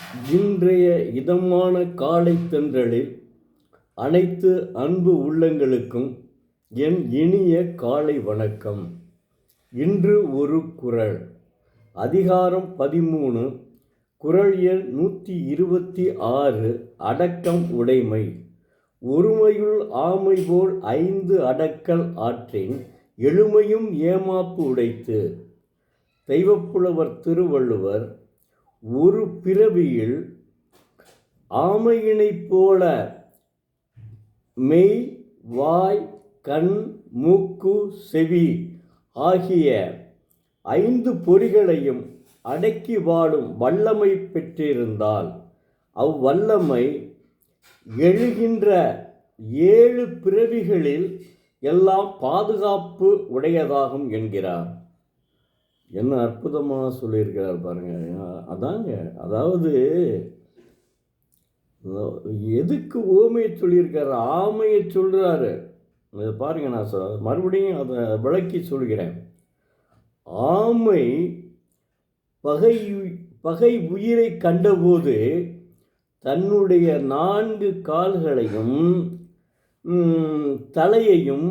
இன்றைய இதமான காலை தென்றலில் அனைத்து அன்பு உள்ளங்களுக்கும் என் இனிய காலை வணக்கம். இன்று ஒரு குறள், அதிகாரம் 13, குறள் எண் 126, அடக்கம் உடைமை. ஒருமையுள் ஆமை போல் 5 அடக்கல் ஆற்றின் எழுமையும் ஏமாப்பு உடைத்து. தெய்வப்புலவர் திருவள்ளுவர் ஒரு பிறவியில் ஆமையினைப் போல மெய், வாய், கண், மூக்கு, செவி ஆகிய 5 பொறிகளையும் அடக்கி வாழும் வல்லமை பெற்றிருந்தால் அவ்வல்லமை எழுகின்ற 7 பிறவிகளில் எல்லாம் பாதுகாப்பு உடையதாகும் என்கிறார். என்ன அற்புதமாக சொல்லியிருக்கிறார் பாருங்க. அதாங்க, அதாவது எதுக்கு ஓமையை சொல்லியிருக்காரு? ஆமையை சொல்கிறாரு. பாருங்க, நான் மறுபடியும் அதை விளக்கி சொல்கிறேன். ஆமை பகை உயிரை கண்டபோது தன்னுடைய 4 கால்களையும் தலையையும்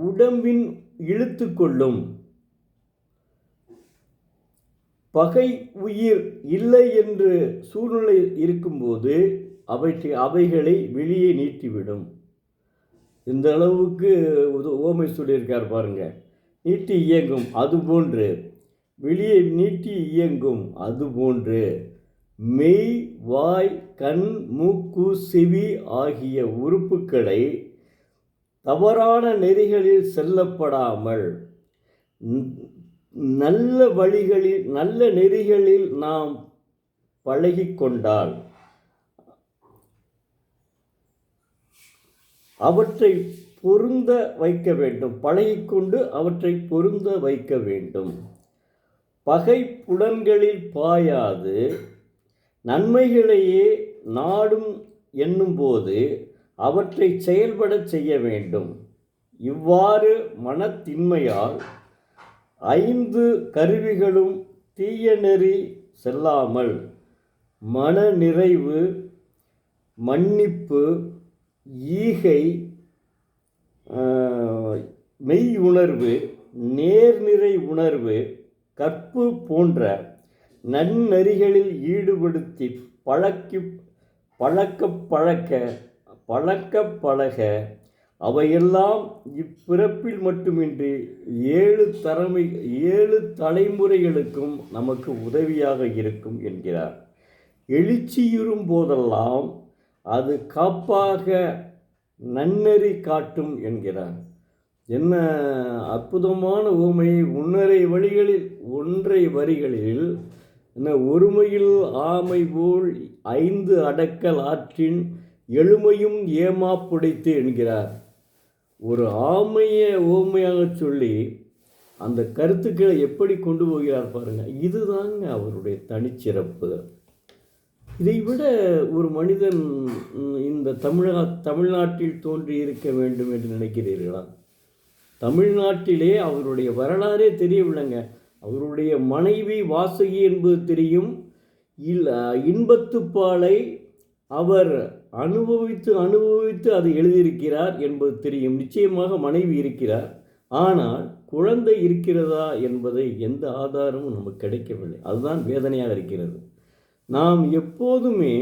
உடம்பின் இழுத்து கொள்ளும். பகை உயிர் இல்லை என்று சூழ்நிலை இருக்கும்போது அவைகளை வெளியே நீட்டிவிடும். இந்த அளவுக்கு ஓமை சொல்லியிருக்கார் பாருங்க. நீட்டி இயங்கும் அதுபோன்று, வெளியே நீட்டி இயங்கும் அதுபோன்று மெய், வாய், கண், மூக்கு, செவி ஆகிய உறுப்புகளை தவறான நெறிகளில் செல்லப்படாமல் நல்ல வழிகளில், நல்ல நெறிகளில் நாம் பழகிக்கொண்டால் அவற்றை பொருந்த வைக்க வேண்டும். பழகிக்கொண்டு அவற்றை பொருந்த வைக்க வேண்டும். பகை புலன்களில் பாயாது நன்மைகளையே நாடும் என்னும்போது அவற்றை செயல்பட செய்ய வேண்டும். இவ்வாறு மனத்தின்மையால் 5 கருவிகளும் தீய நெறி செல்லாமல் மன நிறைவு, மன்னிப்பு, ஈகை, மெய் உணர்வு, நேர்நிறை உணர்வு, கற்பு போன்ற நன்னெறிகளில் ஈடுபடுத்தி பழக அவையெல்லாம் இப்பிறப்பில் மட்டுமின்றி 7 தலைமுறைகளுக்கும் நமக்கு உதவியாக இருக்கும் என்கிறார். எழுச்சியுறும் போதெல்லாம் அது காப்பாக நன்னெறி காட்டும் என்கிறார். என்ன அற்புதமான ஊமை! 1 வரிகளில் என்ன, ஒருமையில் ஆமை போல் 5 அடக்கல் ஆற்றின் எழுமையும் ஏமாப்புடைத்து என்கிறார். ஒரு ஆமையை ஓமையாக சொல்லி அந்த கருத்துக்களை எப்படி கொண்டு போகிறார் பாருங்க. இதுதாங்க அவருடைய தனிச்சிறப்பு. இதைவிட ஒரு மனிதன் இந்த தமிழ்நாட்டில் தோன்றி இருக்க வேண்டும் என்று நினைக்கிறீர்களா? தமிழ்நாட்டிலே அவருடைய வரலாறே தெரியவில்லைங்க. அவருடைய மனைவி வாசகி என்பது தெரியும். இன்பத்துப்பாலை அவர் அனுபவித்து அதை எழுதியிருக்கிறார் என்பது தெரியும். நிச்சயமாக மனைவி இருக்கிறார். ஆனால் குழந்தை இருக்கிறதா என்பதை எந்த ஆதாரமும் நமக்கு கிடைக்கவில்லை. அதுதான் வேதனையாக இருக்கிறது. நாம் எப்போதுமே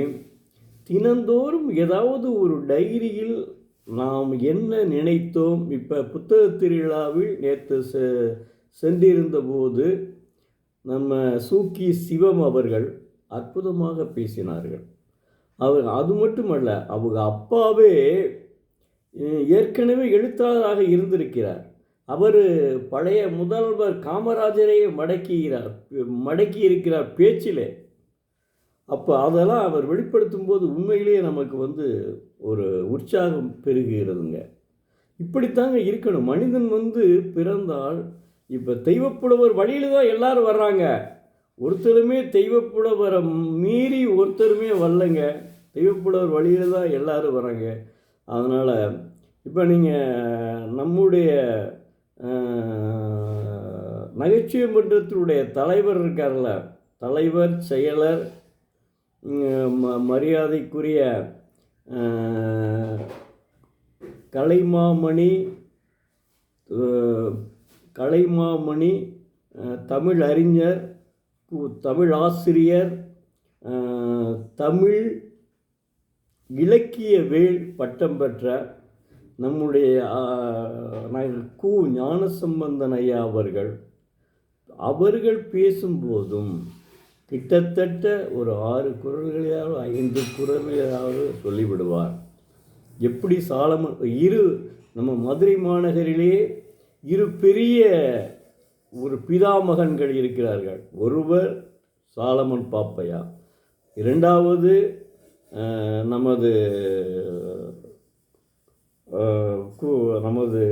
தினந்தோறும் ஏதாவது ஒரு டைரியில் நாம் என்ன நினைத்தோம். இப்போ புத்தக திருவிழாவில் நேற்று சென்றிருந்த போது நம்ம சூக்கி சிவம் அவர்கள் அற்புதமாக பேசினார்கள். அது மட்டுமல்ல, அவங்க அப்பாவே ஏற்கனவே எழுத்தாளராக இருந்திருக்கிறார். அவர் பழைய முதல்வர் காமராஜரை மடக்கி இருக்கிறார் பேச்சிலே. அப்போ அதெல்லாம் அவர் வெளிப்படுத்தும் போது உண்மையிலேயே நமக்கு ஒரு உற்சாகம் பெருகுகிறதுங்க. இப்படித்தாங்க இருக்கணும். மனிதன் பிறந்தால், இப்போ தெய்வப்புலவர் வழியில் தான் எல்லாரும் வர்றாங்க. ஒருத்தருமே தெய்வப்புலவரை மீறி ஒருத்தருமே வரலைங்க. தெய்வப்புலவர் வழியில் தான் எல்லாரும் வராங்க. அதனால் இப்போ நீங்கள் நம்முடைய நகைச்சுவை மன்றத்தினுடைய தலைவர் இருக்கார்ல, தலைவர், செயலர், மரியாதைக்குரிய கலைமாமணி கலைமாமணி தமிழ் அறிஞர், தமிழ் ஆசிரியர், தமிழ் இலக்கிய வேள் பட்டம் பெற்ற நம்முடைய கு ஞானசம்பந்தன் ஐயா அவர்கள் பேசும்போதும் கிட்டத்தட்ட ஒரு 6 குறள்களையாவது 5 குறள்களையாவது சொல்லிவிடுவார். எப்படி சாலமன் நம்ம மதுரை மாநகரிலே 2 பெரிய ஒரு பிதாமகன்கள் இருக்கிறார்கள். ஒருவர் சாலமன் பாப்பையா, இரண்டாவது நமது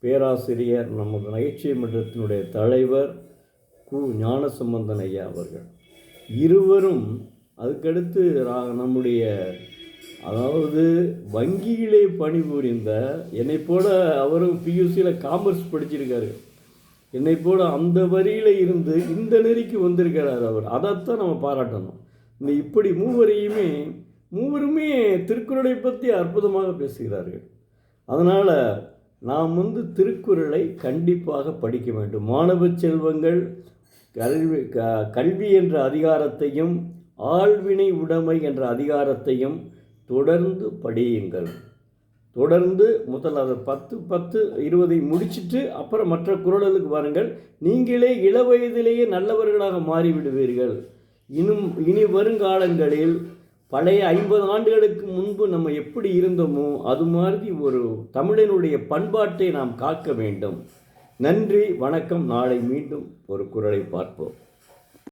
பேராசிரியர், நமது நகைச்சுவை மன்றத்தினுடைய தலைவர் கு ஞானசம்பந்தன் ஐயா அவர்கள். இருவரும் அதுக்கடுத்து நம்முடைய அதாவது வங்கியிலே பணிபுரிந்த என்னை போல அவரும் பியூசியில் காமர்ஸ் படிச்சிருக்காரு. என்னை போல அந்த வரியில் இருந்து இந்த நெறிக்கு வந்திருக்கிறார் அவர். அதைத்தான் நம்ம பாராட்டணும். இந்த இப்படி மூவருமே திருக்குறளை பற்றி அற்புதமாக பேசுகிறார்கள். அதனால் நாம் திருக்குறளை கண்டிப்பாக படிக்க வேண்டும். மாணவ செல்வங்கள் கல்வி என்ற அதிகாரத்தையும் ஆள்வினை உடைமை என்ற அதிகாரத்தையும் தொடர்ந்து படியுங்கள். தொடர்ந்து அதை 10-20 முடிச்சுட்டு அப்புறம் மற்ற குறளுக்கு வாருங்கள். நீங்களே இளவயதிலேயே நல்லவர்களாக மாறிவிடுவீர்கள். இனி வருங்காலங்களில் பழைய 50 ஆண்டுகளுக்கு முன்பு நம்ம எப்படி இருந்தோமோ அது மாதிரி ஒரு தமிழனுடைய பண்பாட்டை நாம் காக்க வேண்டும். நன்றி, வணக்கம். நாளை மீண்டும் ஒரு குறளை பார்ப்போம்.